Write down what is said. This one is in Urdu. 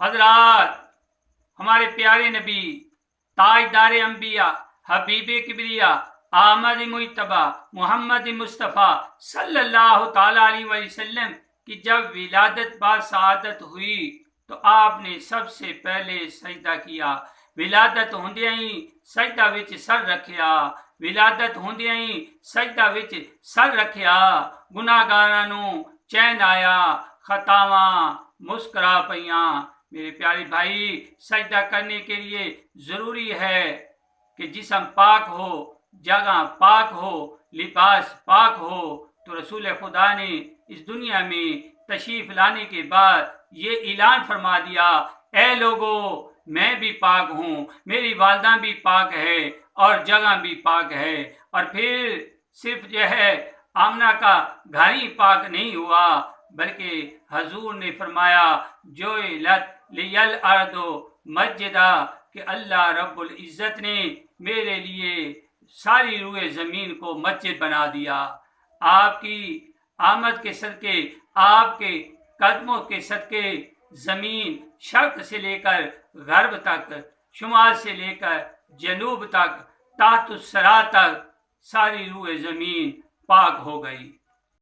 حضرات، ہمارے پیارے نبی تاجدار انبیاء حبیب کبریا احمد مجتبی محمد مصطفیٰ صلی اللہ تعالیٰ علیہ وسلم کی جب ولادت با سعادت ہوئی تو آپ نے سب سے پہلے سجدہ کیا۔ ولادت ہوندیاں ہی سجدہ وچ سر رکھیا، ولادت ہوندیاں ہی سجدہ وچ سر رکھیا۔ گناہگاراں نوں چین آیا، خطاواں مسکرا پئیاں۔ میرے پیارے بھائی، سجدہ کرنے کے لیے ضروری ہے کہ جسم پاک ہو، جگہ پاک ہو، لباس پاک ہو۔ تو رسول خدا نے اس دنیا میں تشریف لانے کے بعد یہ اعلان فرما دیا، اے لوگو، میں بھی پاک ہوں، میری والدہ بھی پاک ہے اور جگہ بھی پاک ہے۔ اور پھر صرف جو ہے آمنہ کا گھر ہی پاک نہیں ہوا، بلکہ حضور نے فرمایا جو لیل ارض مسجدہ، کہ اللہ رب العزت نے میرے لیے ساری روئے زمین کو مسجد بنا دیا۔ آپ کی آمد کے صدقے، آپ کے قدموں کے صدقے زمین شرق سے لے کر غرب تک، شمال سے لے کر جنوب تک، تحت الثری تک ساری روئے زمین پاک ہو گئی۔